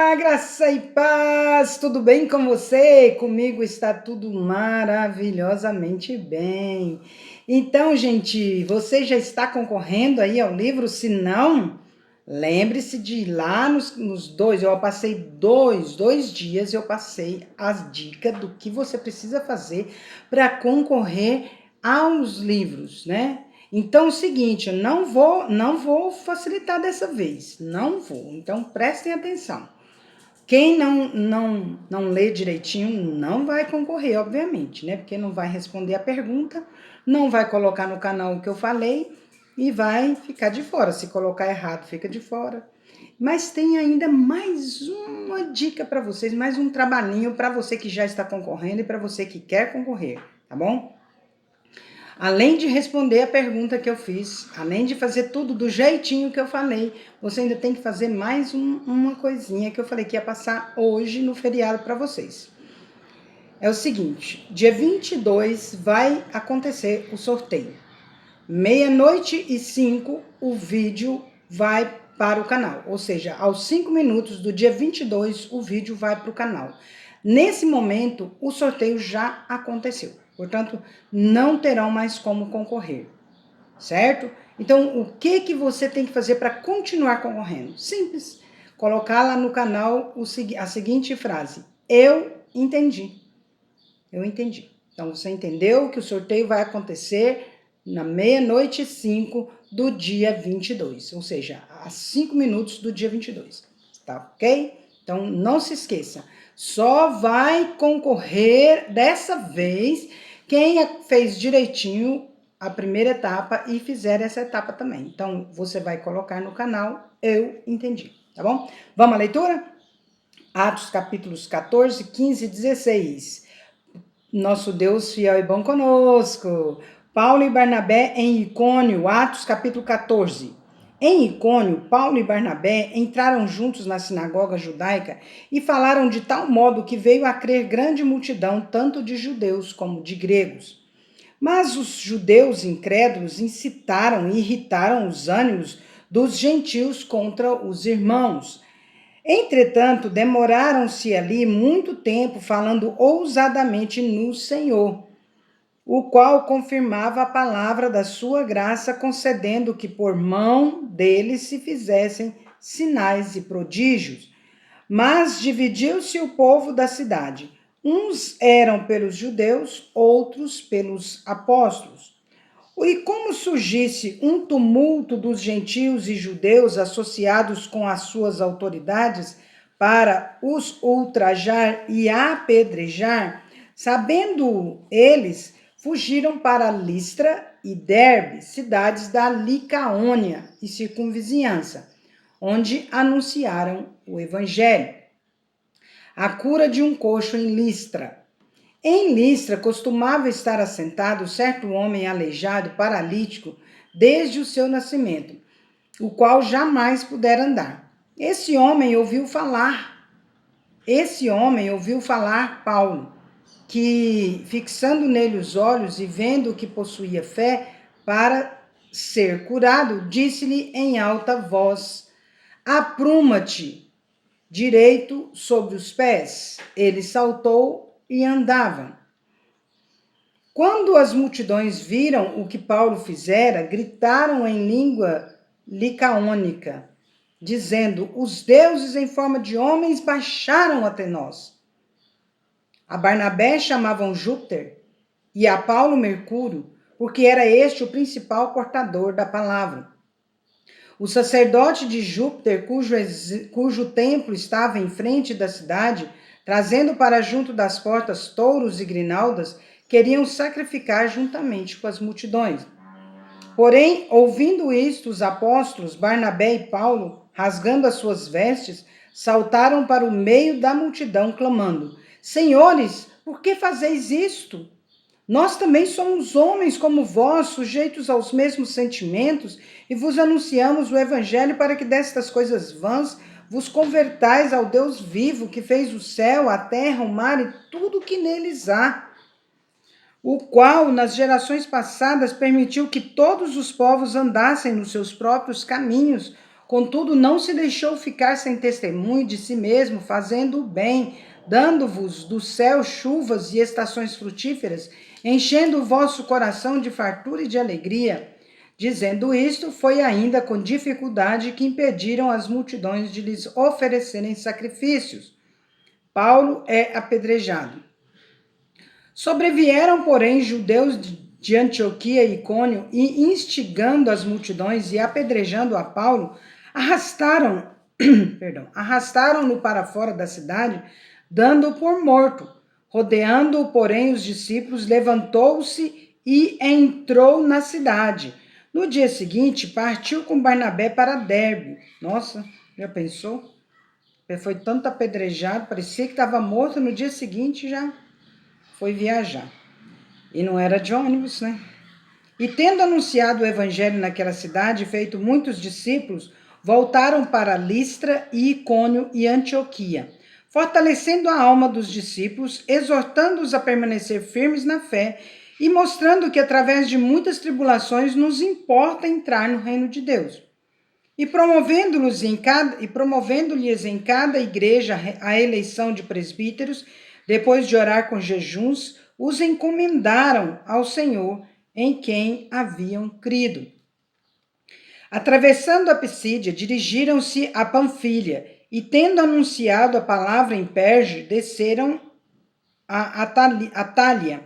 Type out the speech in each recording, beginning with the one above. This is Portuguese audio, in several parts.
Olá, graça e paz, tudo bem com você? Comigo está tudo maravilhosamente bem. Então, gente, você já está concorrendo aí ao livro? Se não, lembre-se de ir lá nos dois, eu passei dois dias, eu passei as dicas do que você precisa fazer para concorrer aos livros, né? Então, é o seguinte, eu não vou facilitar dessa vez, não vou. Então, prestem atenção. Quem não lê direitinho não vai concorrer, obviamente, né? Porque não vai responder a pergunta, não vai colocar no canal o que eu falei e vai ficar de fora. Se colocar errado, fica de fora. Mas tem ainda mais uma dica para vocês, mais um trabalhinho para você que já está concorrendo e para você que quer concorrer, tá bom? Além de responder a pergunta que eu fiz, além de fazer tudo do jeitinho que eu falei, você ainda tem que fazer mais uma coisinha que eu falei que ia passar hoje no feriado para vocês. É o seguinte, dia 22 vai acontecer o sorteio. 00:05 o vídeo vai para o canal, ou seja, aos 5 minutos do dia 22 o vídeo vai para o canal. Nesse momento, o sorteio já aconteceu. Portanto, não terão mais como concorrer, certo? Então, o que você tem que fazer para continuar concorrendo? Simples. Colocar lá no canal a seguinte frase: eu entendi. Eu entendi. Então, você entendeu que o sorteio vai acontecer na 00:05 do dia 22, ou seja, às 5 minutos do dia 22, tá ok? Então, não se esqueça, só vai concorrer dessa vez quem fez direitinho a primeira etapa e fizer essa etapa também. Então, você vai colocar no canal, eu entendi, tá bom? Vamos à leitura? Atos capítulos 14, 15 e 16. Nosso Deus fiel e bom conosco. Paulo e Barnabé em Icônio, Atos capítulo 14. Em Icônio, Paulo e Barnabé entraram juntos na sinagoga judaica e falaram de tal modo que veio a crer grande multidão, tanto de judeus como de gregos. Mas os judeus incrédulos incitaram e irritaram os ânimos dos gentios contra os irmãos. Entretanto, demoraram-se ali muito tempo falando ousadamente no Senhor, o qual confirmava a palavra da sua graça, concedendo que por mão deles se fizessem sinais e prodígios. Mas dividiu-se o povo da cidade. Uns eram pelos judeus, outros pelos apóstolos. E como surgisse um tumulto dos gentios e judeus associados com as suas autoridades para os ultrajar e apedrejar, sabendo eles, fugiram para Listra e Derbe, cidades da Licaônia e circunvizinhança, onde anunciaram o evangelho. A cura de um coxo em Listra. Em Listra costumava estar assentado certo homem aleijado, paralítico, desde o seu nascimento, o qual jamais pudera andar. Esse homem ouviu falar Paulo, que, fixando nele os olhos e vendo que possuía fé para ser curado, disse-lhe em alta voz: apruma-te direito sobre os pés. Ele saltou e andava. Quando as multidões viram o que Paulo fizera, gritaram em língua licaônica, dizendo: os deuses em forma de homens baixaram até nós. A Barnabé chamavam Júpiter e a Paulo Mercúrio, porque era este o principal portador da palavra. O sacerdote de Júpiter, cujo templo estava em frente da cidade, trazendo para junto das portas touros e grinaldas, queriam sacrificar juntamente com as multidões. Porém, ouvindo isto, os apóstolos Barnabé e Paulo, rasgando as suas vestes, saltaram para o meio da multidão, clamando: Senhores, por que fazeis isto? Nós também somos homens como vós, sujeitos aos mesmos sentimentos, e vos anunciamos o evangelho para que destas coisas vãs vos convertais ao Deus vivo, que fez o céu, a terra, o mar e tudo o que neles há, o qual, nas gerações passadas, permitiu que todos os povos andassem nos seus próprios caminhos, Contudo, não se deixou ficar sem testemunho de si mesmo, fazendo o bem, dando-vos do céu chuvas e estações frutíferas, enchendo o vosso coração de fartura e de alegria. Dizendo isto, foi ainda com dificuldade que impediram as multidões de lhes oferecerem sacrifícios. Paulo é apedrejado. Sobrevieram, porém, judeus de Antioquia e Icônio, e instigando as multidões e apedrejando a Paulo, arrastaram-no para fora da cidade, dando-o por morto. Rodeando-o, porém, os discípulos, levantou-se e entrou na cidade. No dia seguinte, partiu com Barnabé para Derbe. Nossa, já pensou? Foi tanto apedrejado, parecia que estava morto, no dia seguinte já foi viajar. E não era de ônibus, né? E tendo anunciado o evangelho naquela cidade, feito muitos discípulos, voltaram para Listra e Icônio e Antioquia, fortalecendo a alma dos discípulos, exortando-os a permanecer firmes na fé e mostrando que através de muitas tribulações nos importa entrar no reino de Deus. E promovendo-lhes em cada igreja a eleição de presbíteros, depois de orar com jejuns, os encomendaram ao Senhor, em quem haviam crido. Atravessando a Pisídia, dirigiram-se a Panfilha, e tendo anunciado a palavra em Perge, desceram a Atália,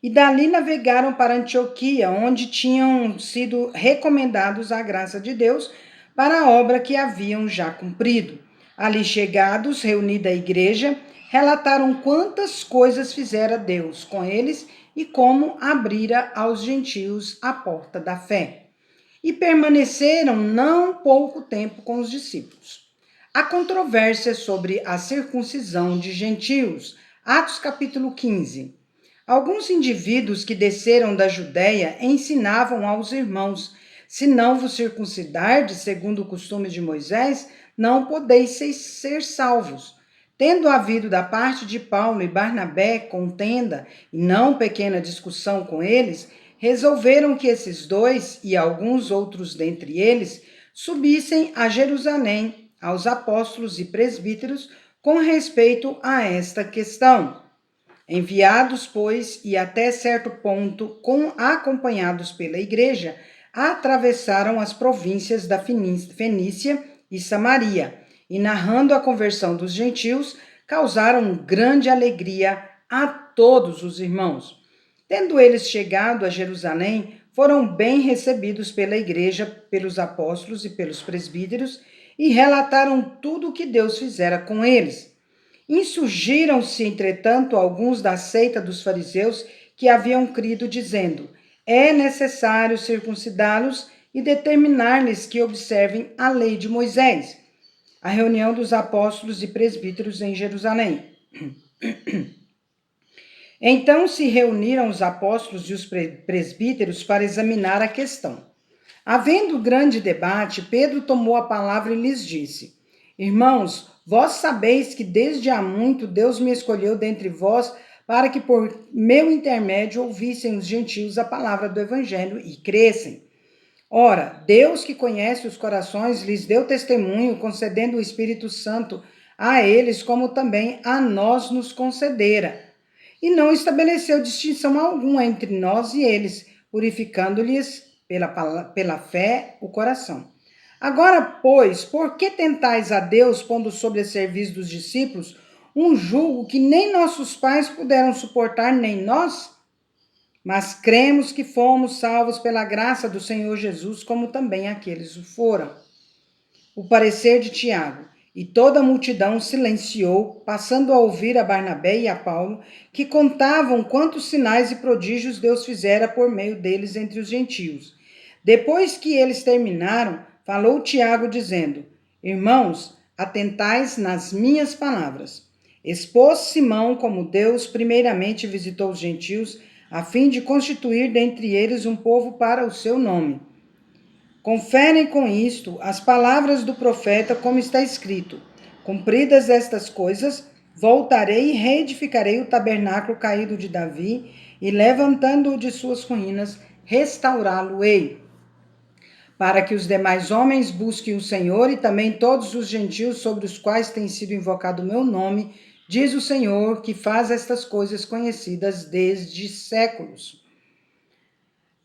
e dali navegaram para Antioquia, onde tinham sido recomendados à graça de Deus para a obra que haviam já cumprido. Ali chegados, reunida a igreja, relataram quantas coisas fizera Deus com eles e como abrira aos gentios a porta da fé. E permaneceram não pouco tempo com os discípulos. A controvérsia sobre a circuncisão de gentios, Atos capítulo 15. Alguns indivíduos que desceram da Judéia ensinavam aos irmãos: se não vos circuncidardes segundo o costume de Moisés, não podeis ser salvos. Tendo havido da parte de Paulo e Barnabé contenda e não pequena discussão com eles, resolveram que esses dois e alguns outros dentre eles subissem a Jerusalém aos apóstolos e presbíteros com respeito a esta questão. Enviados, pois, e até certo ponto acompanhados pela igreja, atravessaram as províncias da Fenícia e Samaria, e narrando a conversão dos gentios, causaram grande alegria a todos os irmãos. Tendo eles chegado a Jerusalém, foram bem recebidos pela igreja, pelos apóstolos e pelos presbíteros, e relataram tudo o que Deus fizera com eles. Insurgiram-se, entretanto, alguns da seita dos fariseus que haviam crido, dizendo: é necessário circuncidá-los e determinar-lhes que observem a lei de Moisés. A reunião dos apóstolos e presbíteros em Jerusalém. Então se reuniram os apóstolos e os presbíteros para examinar a questão. Havendo grande debate, Pedro tomou a palavra e lhes disse: irmãos, vós sabeis que desde há muito Deus me escolheu dentre vós para que por meu intermédio ouvissem os gentios a palavra do evangelho e crescem. Ora, Deus que conhece os corações lhes deu testemunho, concedendo o Espírito Santo a eles, como também a nós nos concedera. E não estabeleceu distinção alguma entre nós e eles, purificando-lhes pela fé o coração. Agora, pois, por que tentais a Deus, pondo sobre a serviço dos discípulos um jugo que nem nossos pais puderam suportar, nem nós? Mas cremos que fomos salvos pela graça do Senhor Jesus, como também aqueles o foram. O parecer de Tiago. E toda a multidão silenciou, passando a ouvir a Barnabé e a Paulo, que contavam quantos sinais e prodígios Deus fizera por meio deles entre os gentios. Depois que eles terminaram, falou Tiago, dizendo: irmãos, atentais nas minhas palavras. Expôs Simão como Deus primeiramente visitou os gentios, a fim de constituir dentre eles um povo para o seu nome. Conferem com isto as palavras do profeta, como está escrito: cumpridas estas coisas, voltarei e reedificarei o tabernáculo caído de Davi, e levantando-o de suas ruínas, restaurá-lo-ei. para que os demais homens busquem o Senhor e também todos os gentios sobre os quais tem sido invocado o meu nome, diz o Senhor, que faz estas coisas conhecidas desde séculos.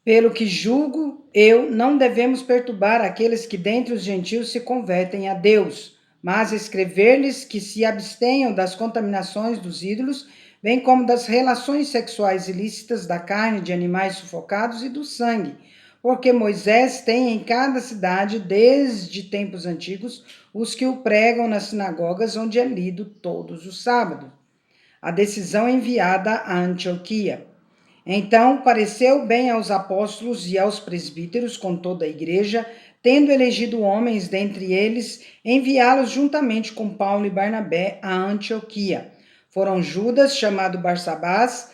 Pelo que julgo eu, não devemos perturbar aqueles que dentre os gentios se convertem a Deus, mas escrever-lhes que se abstenham das contaminações dos ídolos, bem como das relações sexuais ilícitas, da carne de animais sufocados e do sangue, porque Moisés tem em cada cidade, desde tempos antigos, os que o pregam nas sinagogas, onde é lido todos os sábados. A decisão enviada a Antioquia. Então pareceu bem aos apóstolos e aos presbíteros com toda a igreja, tendo elegido homens dentre eles, enviá-los juntamente com Paulo e Barnabé a Antioquia. Foram Judas, chamado Barsabás,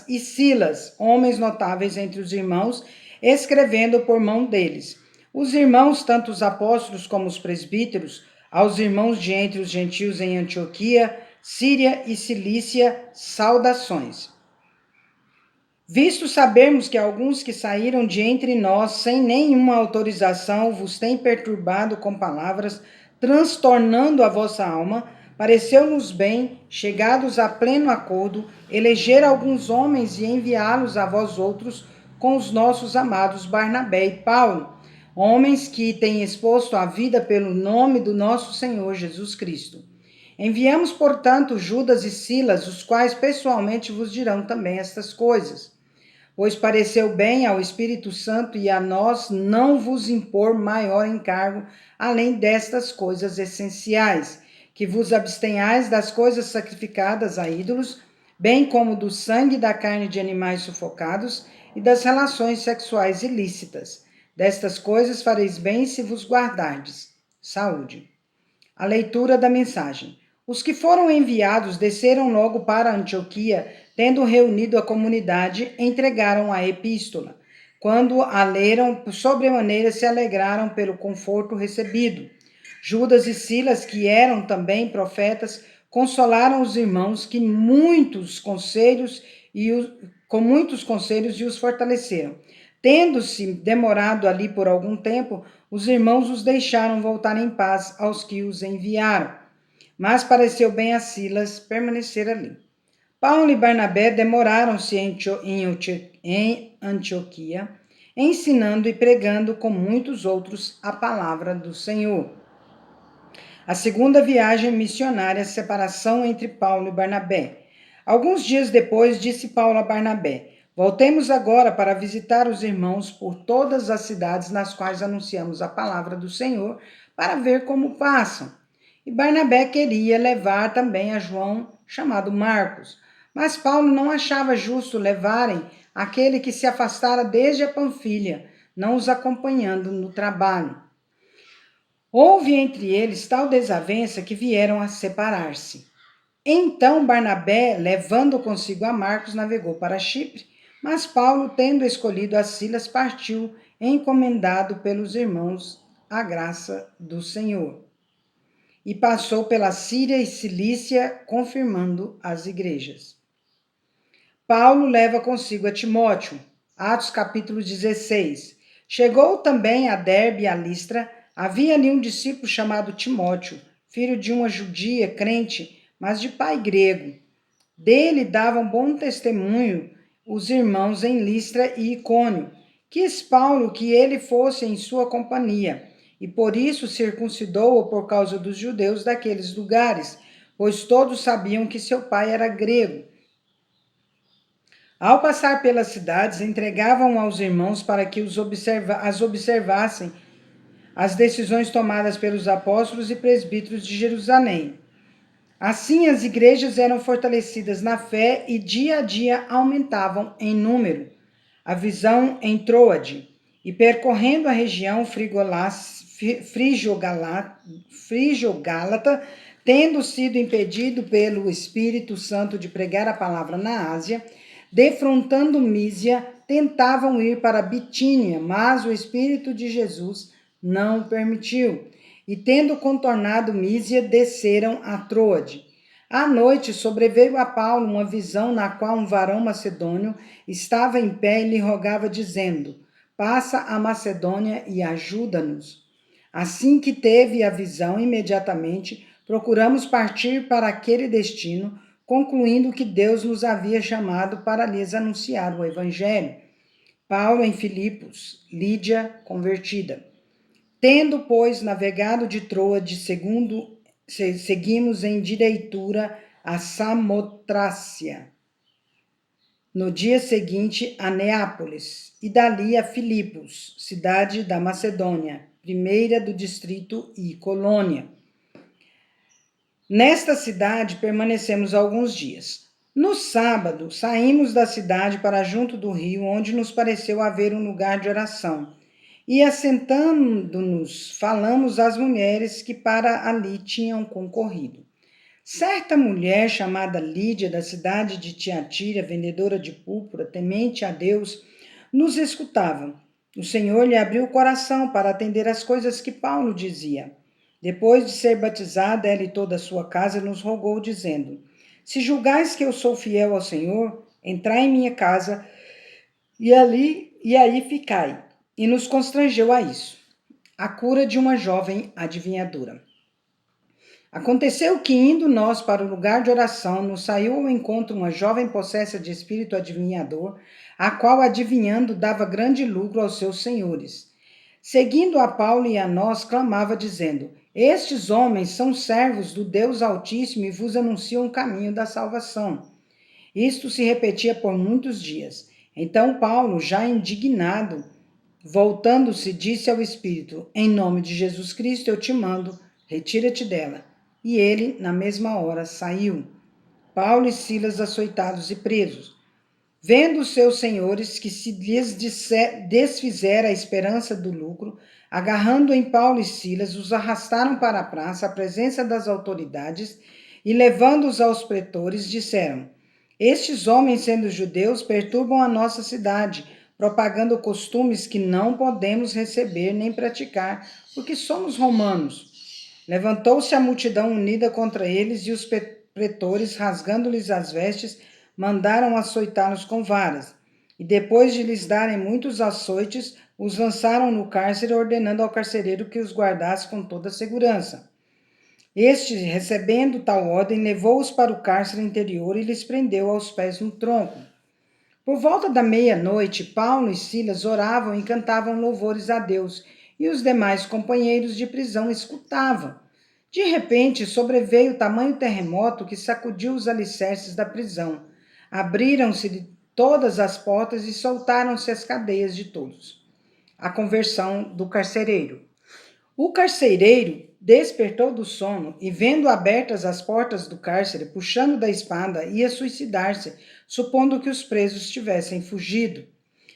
e Silas, homens notáveis entre os irmãos, escrevendo por mão deles. Os irmãos, tanto os apóstolos como os presbíteros, aos irmãos de entre os gentios em Antioquia, Síria e Cilícia, saudações. Visto sabermos que alguns que saíram de entre nós sem nenhuma autorização vos têm perturbado com palavras, transtornando a vossa alma, pareceu-nos bem, chegados a pleno acordo, eleger alguns homens e enviá-los a vós outros com os nossos amados Barnabé e Paulo, homens que têm exposto a vida pelo nome do nosso Senhor Jesus Cristo. Enviamos, portanto, Judas e Silas, os quais pessoalmente vos dirão também estas coisas. Pois pareceu bem ao Espírito Santo e a nós não vos impor maior encargo, além destas coisas essenciais, que vos abstenhais das coisas sacrificadas a ídolos, bem como do sangue e da carne de animais sufocados e das relações sexuais ilícitas. Destas coisas fareis bem se vos guardardes. Saúde. A leitura da mensagem. Os que foram enviados desceram logo para Antioquia, tendo reunido a comunidade, entregaram a epístola. Quando a leram, sobremaneira se alegraram pelo conforto recebido. Judas e Silas, que eram também profetas, consolaram os irmãos com muitos conselhos e os fortaleceram. Tendo-se demorado ali por algum tempo, os irmãos os deixaram voltar em paz aos que os enviaram. Mas pareceu bem a Silas permanecer ali. Paulo e Barnabé demoraram-se em Antioquia, ensinando e pregando com muitos outros a palavra do Senhor. A segunda viagem missionária, separação entre Paulo e Barnabé. Alguns dias depois, disse Paulo a Barnabé: voltemos agora para visitar os irmãos por todas as cidades nas quais anunciamos a palavra do Senhor, para ver como passam. E Barnabé queria levar também a João, chamado Marcos. Mas Paulo não achava justo levarem aquele que se afastara desde a Panfilha, não os acompanhando no trabalho. Houve entre eles tal desavença que vieram a separar-se. Então Barnabé, levando consigo a Marcos, navegou para Chipre, mas Paulo, tendo escolhido a Silas, partiu, encomendado pelos irmãos à graça do Senhor. E passou pela Síria e Cilícia, confirmando as igrejas. Paulo leva consigo a Timóteo, Atos capítulo 16. Chegou também a Derbe e a Listra, havia ali um discípulo chamado Timóteo, filho de uma judia crente, mas de pai grego. Dele davam bom testemunho os irmãos em Listra e Icônio. Quis Paulo que ele fosse em sua companhia, e por isso circuncidou-o por causa dos judeus daqueles lugares, pois todos sabiam que seu pai era grego. Ao passar pelas cidades, entregavam aos irmãos para que as observassem as decisões tomadas pelos apóstolos e presbíteros de Jerusalém. Assim, as igrejas eram fortalecidas na fé e dia a dia aumentavam em número. A visão em Troade, e percorrendo a região Frijo-Gálata, tendo sido impedido pelo Espírito Santo de pregar a palavra na Ásia, defrontando Mísia, tentavam ir para Bitínia, mas o Espírito de Jesus não permitiu. E tendo contornado Mísia, desceram a Troade. À noite sobreveio a Paulo uma visão na qual um varão macedônio estava em pé e lhe rogava, dizendo: passa a Macedônia e ajuda-nos. Assim que teve a visão, imediatamente procuramos partir para aquele destino, concluindo que Deus nos havia chamado para lhes anunciar o Evangelho. Paulo em Filipos, Lídia convertida. Tendo, pois, navegado de Troade, seguimos em direitura a Samotrácia. No dia seguinte, a Neápolis, e dali a Filipos, cidade da Macedônia, primeira do distrito e colônia. Nesta cidade permanecemos alguns dias. No sábado, saímos da cidade para junto do rio, onde nos pareceu haver um lugar de oração. E assentando-nos, falamos às mulheres que para ali tinham concorrido. Certa mulher chamada Lídia, da cidade de Tiatira, vendedora de púrpura, temente a Deus, nos escutava. O Senhor lhe abriu o coração para atender às coisas que Paulo dizia. Depois de ser batizada, ela e toda a sua casa nos rogou, dizendo: Se julgais que eu sou fiel ao Senhor, entrai em minha casa e aí ficai. E nos constrangeu a isso. A cura de uma jovem adivinhadora. Aconteceu que, indo nós para o lugar de oração, nos saiu ao encontro uma jovem possessa de espírito adivinhador, a qual, adivinhando, dava grande lucro aos seus senhores. Seguindo a Paulo e a nós, clamava, dizendo: Estes homens são servos do Deus Altíssimo e vos anunciam o caminho da salvação. Isto se repetia por muitos dias. Então Paulo, já indignado, voltando-se, disse ao espírito: Em nome de Jesus Cristo eu te mando, retira-te dela. E ele, na mesma hora, saiu. Paulo e Silas açoitados e presos. Vendo os seus senhores que se lhes desfizera a esperança do lucro, agarrando em Paulo e Silas, os arrastaram para a praça, à presença das autoridades, e levando-os aos pretores, disseram: Estes homens, sendo judeus, perturbam a nossa cidade, propagando costumes que não podemos receber nem praticar, porque somos romanos. Levantou-se a multidão unida contra eles, e os pretores, rasgando-lhes as vestes, mandaram açoitá-los com varas. E depois de lhes darem muitos açoites, os lançaram no cárcere, ordenando ao carcereiro que os guardasse com toda a segurança. Este, recebendo tal ordem, levou-os para o cárcere interior e lhes prendeu aos pés no tronco. Por volta da meia-noite, Paulo e Silas oravam e cantavam louvores a Deus, e os demais companheiros de prisão escutavam. De repente, sobreveio tamanho terremoto que sacudiu os alicerces da prisão. Abriram-se todas as portas e soltaram-se as cadeias de todos. A conversão do carcereiro. O carcereiro despertou do sono e, vendo abertas as portas do cárcere, puxando da espada, ia suicidar-se, supondo que os presos tivessem fugido.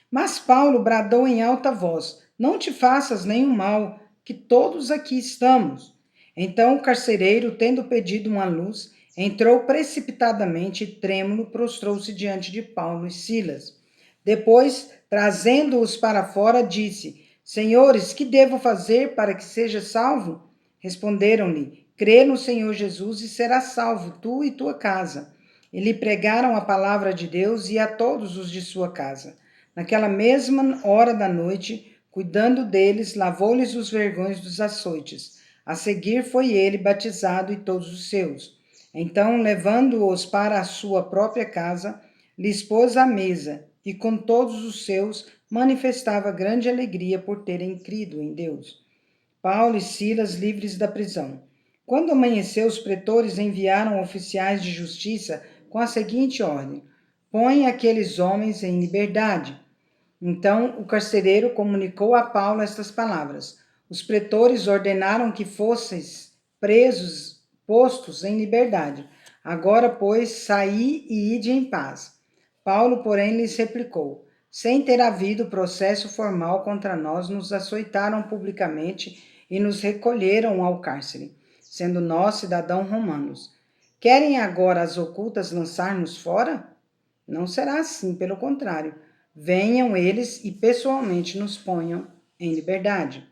Mas Paulo bradou em alta voz: Não te faças nenhum mal, que todos aqui estamos. Então o carcereiro, tendo pedido uma luz, entrou precipitadamente e, trêmulo, prostrou-se diante de Paulo e Silas. Depois, trazendo-os para fora, disse: Senhores, que devo fazer para que seja salvo? Responderam-lhe: Crê no Senhor Jesus e serás salvo, tu e tua casa. E lhe pregaram a palavra de Deus e a todos os de sua casa. Naquela mesma hora da noite, cuidando deles, lavou-lhes os vergões dos açoites. A seguir foi ele batizado e todos os seus. Então, levando-os para a sua própria casa, lhes pôs à mesa, e com todos os seus manifestava grande alegria por terem crido em Deus. Paulo e Silas livres da prisão. Quando amanheceu, os pretores enviaram oficiais de justiça com a seguinte ordem: Põe aqueles homens em liberdade. Então o carcereiro comunicou a Paulo estas palavras: Os pretores ordenaram que fosseis postos em liberdade. Agora, pois, saí e ide em paz. Paulo, porém, lhes replicou: Sem ter havido processo formal contra nós, nos açoitaram publicamente e nos recolheram ao cárcere, sendo nós cidadãos romanos. Querem agora as ocultas lançar-nos fora? Não será assim, pelo contrário. Venham eles e pessoalmente nos ponham em liberdade.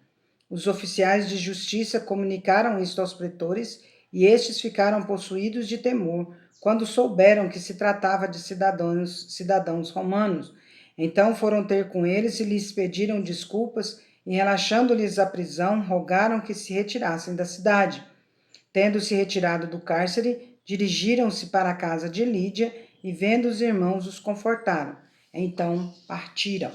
Os oficiais de justiça comunicaram isto aos pretores, e estes ficaram possuídos de temor quando souberam que se tratava de cidadãos romanos. Então foram ter com eles e lhes pediram desculpas, e relaxando-lhes a prisão, rogaram que se retirassem da cidade. Tendo-se retirado do cárcere, dirigiram-se para a casa de Lídia e, vendo os irmãos, os confortaram. Então partiram.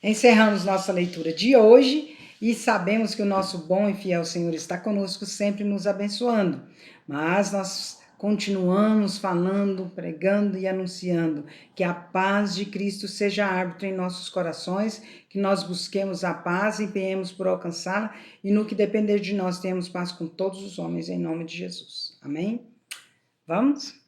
Encerramos nossa leitura de hoje e sabemos que o nosso bom e fiel Senhor está conosco, sempre nos abençoando. Mas nós continuamos falando, pregando e anunciando que a paz de Cristo seja árbitro em nossos corações, que nós busquemos a paz, empenhemos por alcançá-la e no que depender de nós tenhamos paz com todos os homens, em nome de Jesus. Amém? Vamos?